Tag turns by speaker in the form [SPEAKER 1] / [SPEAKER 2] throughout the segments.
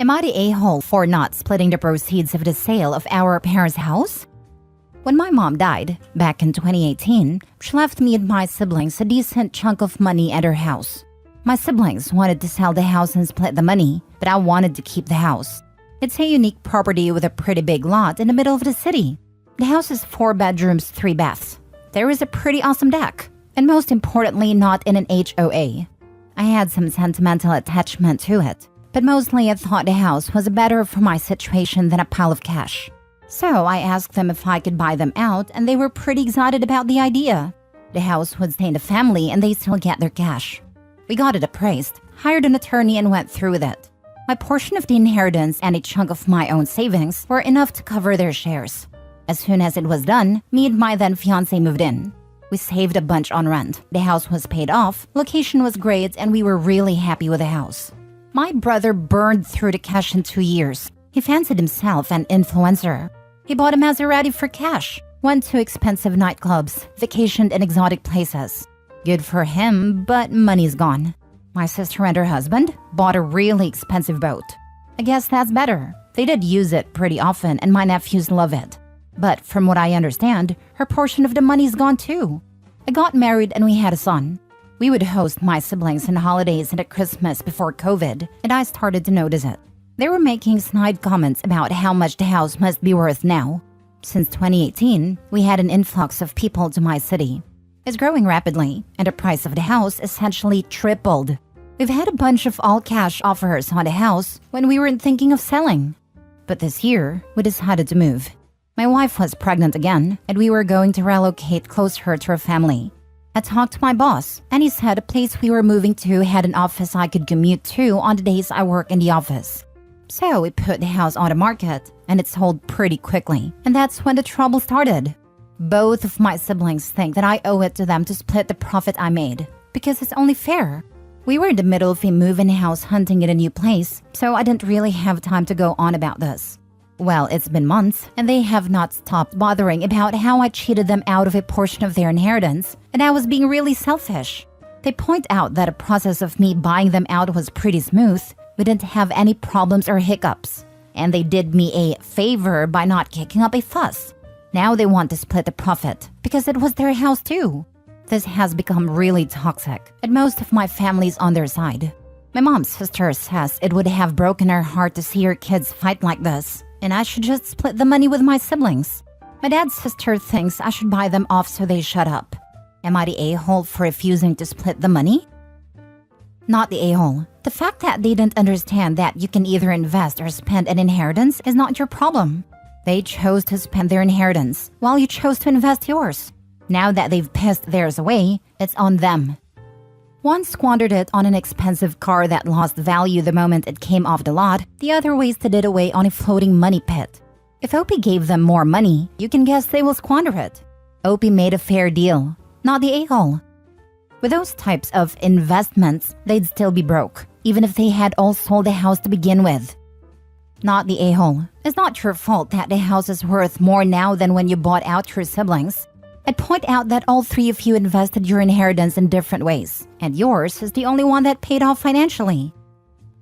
[SPEAKER 1] Am I the a-hole for not splitting the proceeds of the sale of our parents' house? When my mom died, back in 2018, she left me and my siblings a decent chunk of money at her house. My siblings wanted to sell the house and split the money, but I wanted to keep the house. It's a unique property with a pretty big lot in the middle of the city. The house is 4 bedrooms, 3 baths. There is a pretty awesome deck, and most importantly, not in an HOA. I had some sentimental attachment to it, but mostly I thought the house was better for my situation than a pile of cash. So I asked them if I could buy them out, and they were pretty excited about the idea. The house would stay in the family and they still get their cash. We got it appraised, hired an attorney, and went through with it. My portion of the inheritance and a chunk of my own savings were enough to cover their shares. As soon as it was done, me and my then fiancé moved in. We saved a bunch on rent. The house was paid off, location was great, and we were really happy with the house. My brother burned through the cash in 2 years. He fancied himself an influencer. He bought a Maserati for cash, went to expensive nightclubs, vacationed in exotic places. Good for him, but money's gone. My sister and her husband bought a really expensive boat. I guess that's better. They did use it pretty often and my nephews love it. But from what I understand, her portion of the money's gone too. I got married and we had a son. We would host my siblings on holidays and at Christmas before COVID, and I started to notice it. They were making snide comments about how much the house must be worth now. Since 2018, we had an influx of people to my city. It's growing rapidly, and the price of the house essentially tripled. We've had a bunch of all-cash offers on the house when we weren't thinking of selling. But this year, we decided to move. My wife was pregnant again, and we were going to relocate closer to her family. I talked to my boss, and he said the place we were moving to had an office I could commute to on the days I work in the office. So we put the house on the market, and it sold pretty quickly, and that's when the trouble started. Both of my siblings think that I owe it to them to split the profit I made, because it's only fair. We were in the middle of a move-in house hunting in a new place, so I didn't really have time to go on about this. Well, it's been months, and they have not stopped bothering about how I cheated them out of a portion of their inheritance, and I was being really selfish. They point out that the process of me buying them out was pretty smooth. We didn't have any problems or hiccups, and they did me a favor by not kicking up a fuss. Now they want to split the profit, because it was their house too. This has become really toxic, and most of my family's on their side. My mom's sister says it would have broken her heart to see her kids fight like this, and I should just split the money with my siblings. My dad's sister thinks I should buy them off so they shut up. Am I the a-hole for refusing to split the money? Not the a-hole. The fact that they didn't understand that you can either invest or spend an inheritance is not your problem. They chose to spend their inheritance, while you chose to invest yours. Now that they've pissed theirs away, it's on them. One squandered it on an expensive car that lost value the moment it came off the lot, the other wasted it away on a floating money pit. If Opie gave them more money, you can guess they will squander it. Opie made a fair deal, not the a-hole. With those types of investments, they'd still be broke, even if they had all sold the house to begin with. Not the a-hole. It's not your fault that the house is worth more now than when you bought out your siblings. I'd point out that all 3 of you invested your inheritance in different ways, and yours is the only one that paid off financially.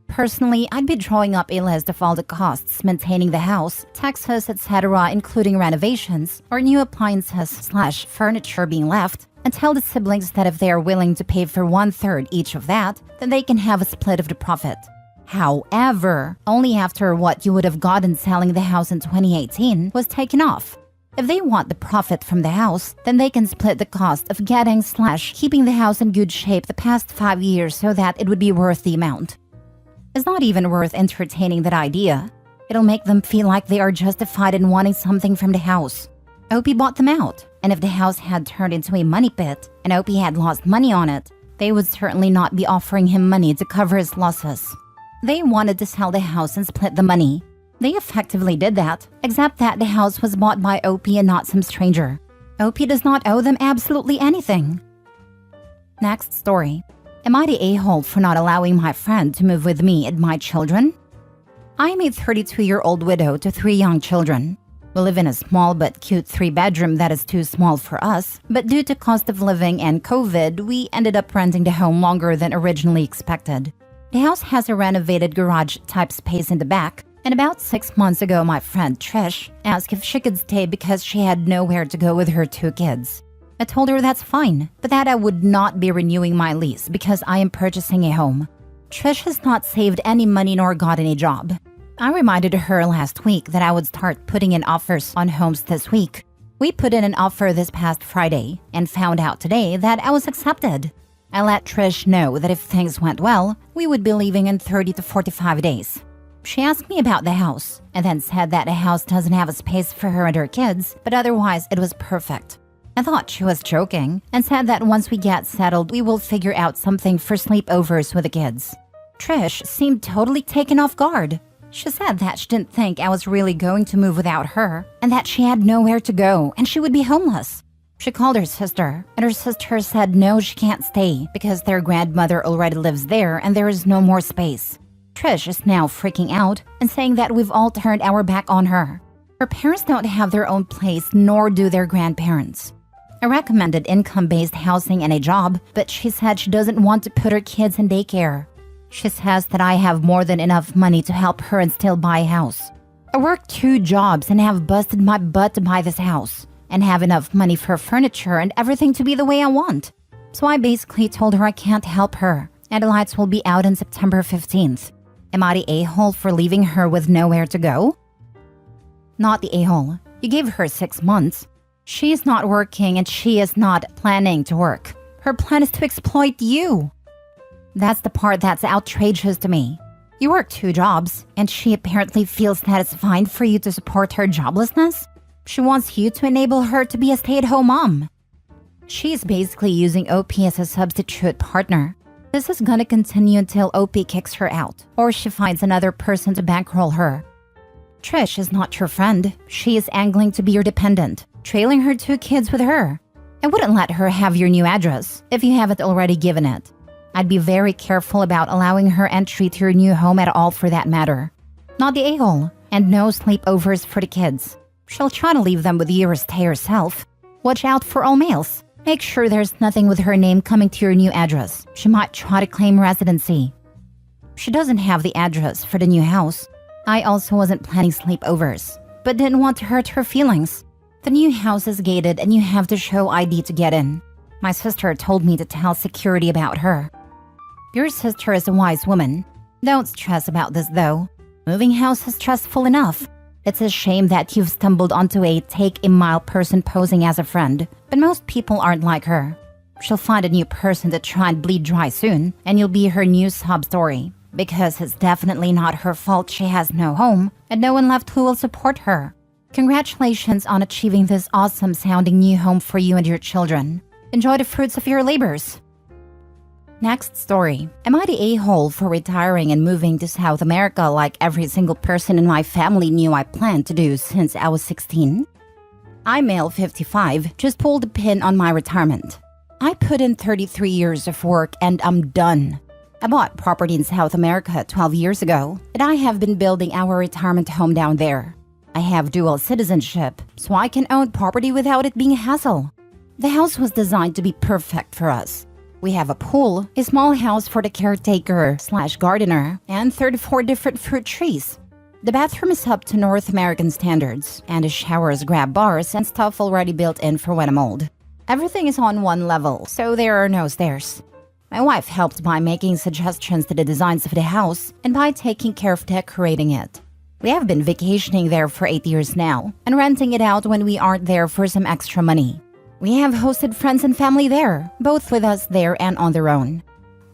[SPEAKER 1] Personally, I'd be drawing up a list of all the costs maintaining the house, taxes, etc., including renovations or new appliances/furniture being left, and tell the siblings that if they are willing to pay for 1/3 each of that, then they can have a split of the profit. However, only after what you would have gotten selling the house in 2018 was taken off. If they want the profit from the house, then they can split the cost of getting/keeping the house in good shape the past 5 years so that it would be worth the amount. It's not even worth entertaining that idea. It'll make them feel like they are justified in wanting something from the house. Opie bought them out, and if the house had turned into a money pit and Opie had lost money on it, they would certainly not be offering him money to cover his losses. They wanted to sell the house and split the money. They effectively did that, except that the house was bought by Opie and not some stranger. Opie does not owe them absolutely anything. Next story. Am I the a-hole for not allowing my friend to move with me and my children? I am a 32-year-old widow to 3 young children. We live in a small but cute 3-bedroom that is too small for us, but due to cost of living and COVID, we ended up renting the home longer than originally expected. The house has a renovated garage-type space in the back, and about 6 months ago my friend Trish asked if she could stay because she had nowhere to go with her 2 kids. I told her that's fine, but that I would not be renewing my lease because I am purchasing a home. Trish has not saved any money nor gotten a job. I reminded her last week that I would start putting in offers on homes this week. We put in an offer this past Friday and found out today that I was accepted. I let Trish know that if things went well, we would be leaving in 30 to 45 days. She asked me about the house and then said that the house doesn't have a space for her and her kids, but otherwise it was perfect. I thought she was joking and said that once we get settled, we will figure out something for sleepovers with the kids. Trish seemed totally taken off guard. She said that she didn't think I was really going to move without her and that she had nowhere to go and she would be homeless. She called her sister, and her sister said no, she can't stay because their grandmother already lives there and there is no more space. Trish is now freaking out and saying that we've all turned our back on her. Her parents don't have their own place, nor do their grandparents. I recommended income-based housing and a job, but she said she doesn't want to put her kids in daycare. She says that I have more than enough money to help her and still buy a house. I work 2 jobs and have busted my butt to buy this house, and have enough money for furniture and everything to be the way I want. So I basically told her I can't help her, and the lights will be out on September 15th. Am I the a-hole for leaving her with nowhere to go? Not the a-hole. You gave her 6 months. She is not working and she is not planning to work. Her plan is to exploit you. That's the part that's outrageous to me. You work 2 jobs, and she apparently feels that it's fine for you to support her joblessness? She wants you to enable her to be a stay-at-home mom. She's basically using OP as a substitute partner. This is gonna continue until OP kicks her out, or she finds another person to bankroll her. Trish is not your friend. She is angling to be your dependent, trailing her 2 kids with her. I wouldn't let her have your new address if you haven't already given it. I'd be very careful about allowing her entry to your new home at all for that matter. Not the a-hole, and no sleepovers for the kids. She'll try to leave them with you or stay herself. Watch out for all males. Make sure there's nothing with her name coming to your new address. She might try to claim residency. She doesn't have the address for the new house. I also wasn't planning sleepovers, but didn't want to hurt her feelings. The new house is gated and you have to show ID to get in. My sister told me to tell security about her. Your sister is a wise woman. Don't stress about this though. Moving house is stressful enough. It's a shame that you've stumbled onto a take-a-mile person posing as a friend, but most people aren't like her. She'll find a new person to try and bleed dry soon, and you'll be her new sob story. Because it's definitely not her fault she has no home, and no one left who will support her. Congratulations on achieving this awesome-sounding new home for you and your children. Enjoy the fruits of your labors. Next story. Am I the a-hole for retiring and moving to South America like every single person in my family knew I planned to do since I was 16? I'm male 55, just pulled the pin on my retirement. I put in 33 years of work and I'm done. I bought property in South America 12 years ago, and I have been building our retirement home down there. I have dual citizenship, so I can own property without it being a hassle. The house was designed to be perfect for us. We have a pool, a small house for the caretaker/gardener, and 34 different fruit trees. The bathroom is up to North American standards, and the showers, grab bars, and stuff already built in for when I'm old. Everything is on one level, so there are no stairs. My wife helped by making suggestions to the designs of the house and by taking care of decorating it. We have been vacationing there for 8 years now, and renting it out when we aren't there for some extra money. We have hosted friends and family there, both with us there and on their own.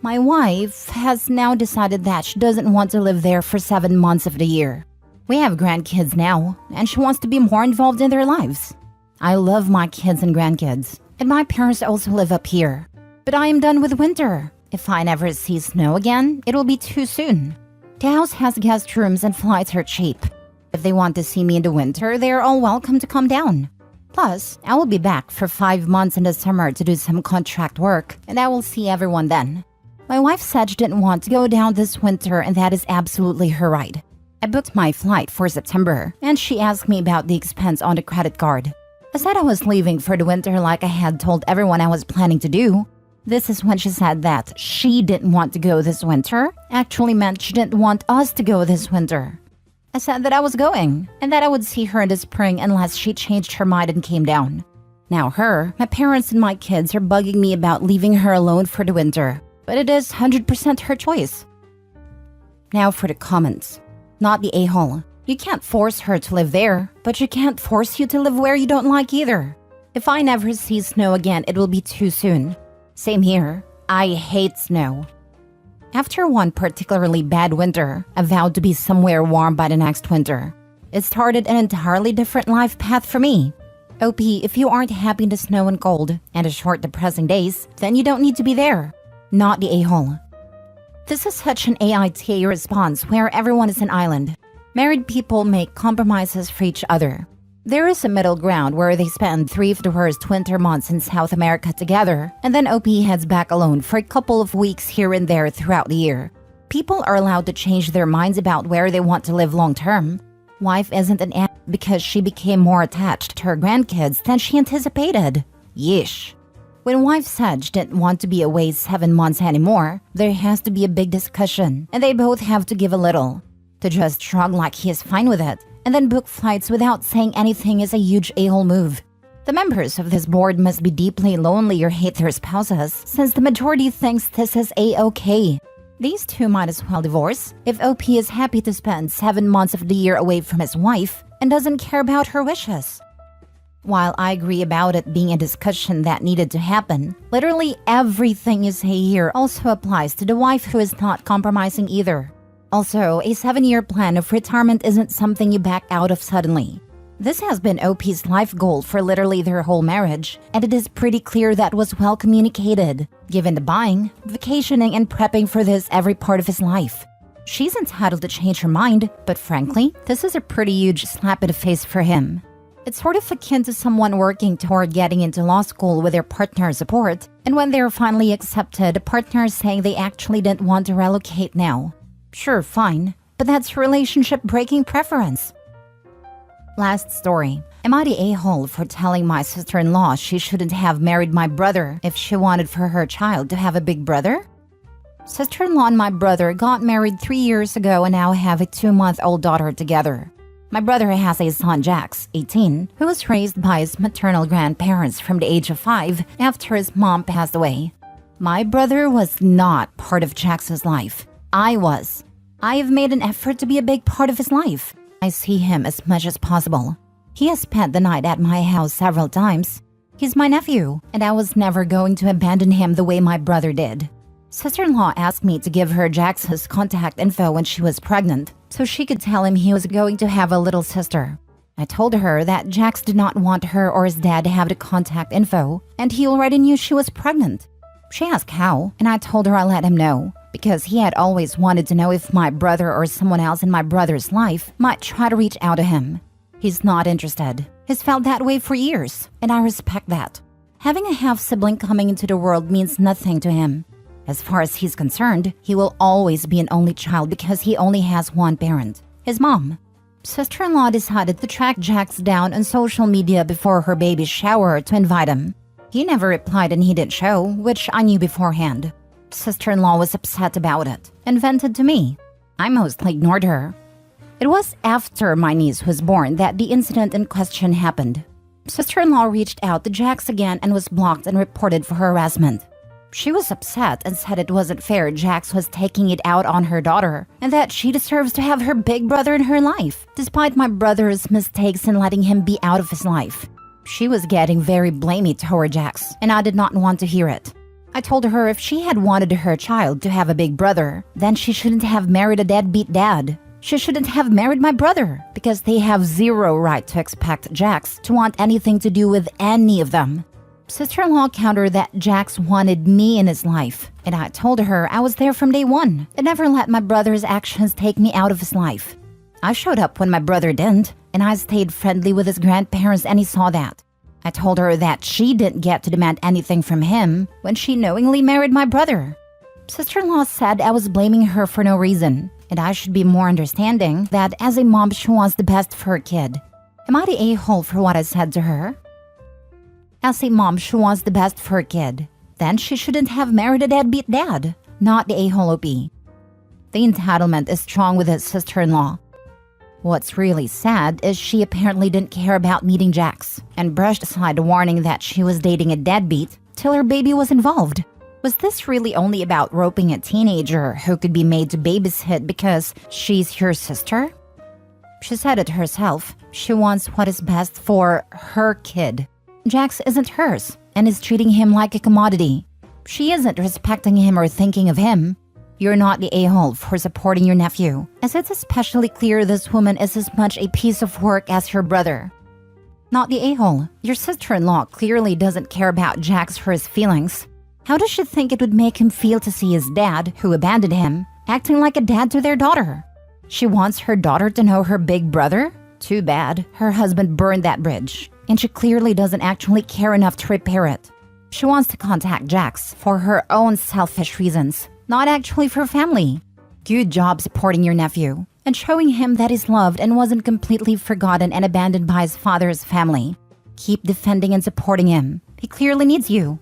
[SPEAKER 1] My wife has now decided that she doesn't want to live there for 7 months of the year. We have grandkids now, and she wants to be more involved in their lives. I love my kids and grandkids, and my parents also live up here. But I am done with winter. If I never see snow again, it will be too soon. The house has guest rooms and flights are cheap. If they want to see me in the winter, they are all welcome to come down. Plus, I will be back for 5 months in the summer to do some contract work, and I will see everyone then. My wife said she didn't want to go down this winter, and that is absolutely her right. I booked my flight for September, and she asked me about the expense on the credit card. I said I was leaving for the winter like I had told everyone I was planning to do. This is when she said that she didn't want to go this winter actually meant she didn't want us to go this winter. I said that I was going and that I would see her in the spring unless she changed her mind and came down. Now her, my parents and my kids are bugging me about leaving her alone for the winter, but it is 100% her choice. Now for the comments. Not the a-hole. You can't force her to live there, but you can't force you to live where you don't like either. If I never see snow again, it will be too soon. Same here. I hate snow. After one particularly bad winter, I vowed to be somewhere warm by the next winter. It started an entirely different life path for me. OP, if you aren't happy in the snow and cold and the short depressing days, then you don't need to be there. Not the a-hole. This is such an AITA response where everyone is an island. Married people make compromises for each other. There is a middle ground where they spend 3 of the worst winter months in South America together, and then OP heads back alone for a couple of weeks here and there throughout the year. People are allowed to change their minds about where they want to live long term. Wife isn't an ass because she became more attached to her grandkids than she anticipated. Yeesh. When wife said she didn't want to be away 7 months anymore, there has to be a big discussion, and they both have to give a little. To just shrug like he is fine with it, and then book flights without saying anything is a huge a-hole move. The members of this board must be deeply lonely or hate their spouses, since the majority thinks this is a-okay. These two might as well divorce if OP is happy to spend 7 months of the year away from his wife and doesn't care about her wishes. While I agree about it being a discussion that needed to happen, literally everything you say here also applies to the wife who is not compromising either. Also, a 7-year plan of retirement isn't something you back out of suddenly. This has been OP's life goal for literally their whole marriage, and it is pretty clear that was well communicated, given the buying, vacationing, and prepping for this every part of his life. She's entitled to change her mind, but frankly, this is a pretty huge slap in the face for him. It's sort of akin to someone working toward getting into law school with their partner's support, and when they're finally accepted, a partner saying they actually didn't want to relocate now. Sure, fine, but that's relationship-breaking preference. Last story. Am I the a-hole for telling my sister-in-law she shouldn't have married my brother if she wanted for her child to have a big brother? Sister-in-law and my brother got married 3 years ago and now have a 2-month-old daughter together. My brother has a son, Jax, 18, who was raised by his maternal grandparents from the age of 5 after his mom passed away. My brother was not part of Jax's life. I was. I have made an effort to be a big part of his life. I see him as much as possible. He has spent the night at my house several times. He's my nephew, and I was never going to abandon him the way my brother did. Sister-in-law asked me to give her Jax's contact info when she was pregnant, so she could tell him he was going to have a little sister. I told her that Jax did not want her or his dad to have the contact info, and he already knew she was pregnant. She asked how, and I told her I let him know, because he had always wanted to know if my brother or someone else in my brother's life might try to reach out to him. He's not interested. He's felt that way for years, and I respect that. Having a half-sibling coming into the world means nothing to him. As far as he's concerned, he will always be an only child because he only has one parent, his mom. Sister-in-law decided to track Jax down on social media before her baby's shower to invite him. He never replied and he didn't show, which I knew beforehand. Sister-in-law was upset about it and vented to me. I mostly ignored her. It was after my niece was born that the incident in question happened. Sister-in-law reached out to Jax again and was blocked and reported for harassment. She was upset and said it wasn't fair Jax was taking it out on her daughter and that she deserves to have her big brother in her life, despite my brother's mistakes in letting him be out of his life. She was getting very blamey toward Jax, and I did not want to hear it. I told her if she had wanted her child to have a big brother, then she shouldn't have married a deadbeat dad. She shouldn't have married my brother, because they have zero right to expect Jax to want anything to do with any of them. Sister-in-law countered that Jax wanted me in his life, and I told her I was there from day one and never let my brother's actions take me out of his life. I showed up when my brother didn't, and I stayed friendly with his grandparents and he saw that. I told her that she didn't get to demand anything from him when she knowingly married my brother. Sister-in-law said I was blaming her for no reason, and I should be more understanding that as a mom she wants the best for her kid. Am I the a-hole for what I said to her? As a mom, she wants the best for her kid. Then she shouldn't have married a deadbeat dad, not the a-hole OP. The entitlement is strong with his sister-in-law. What's really sad is she apparently didn't care about meeting Jax and brushed aside the warning that she was dating a deadbeat till her baby was involved. Was this really only about roping a teenager who could be made to babysit because she's your sister? She said it herself. She wants what is best for her kid. Jax isn't hers and is treating him like a commodity. She isn't respecting him or thinking of him. You're not the a-hole for supporting your nephew, as it's especially clear this woman is as much a piece of work as her brother. Not the a-hole. Your sister-in-law clearly doesn't care about Jax for his feelings. How does she think it would make him feel to see his dad, who abandoned him, acting like a dad to their daughter? She wants her daughter to know her big brother? Too bad. Her husband burned that bridge, and she clearly doesn't actually care enough to repair it. She wants to contact Jax for her own selfish reasons, not actually for family. Good job supporting your nephew and showing him that he's loved and wasn't completely forgotten and abandoned by his father's family. Keep defending and supporting him. He clearly needs you.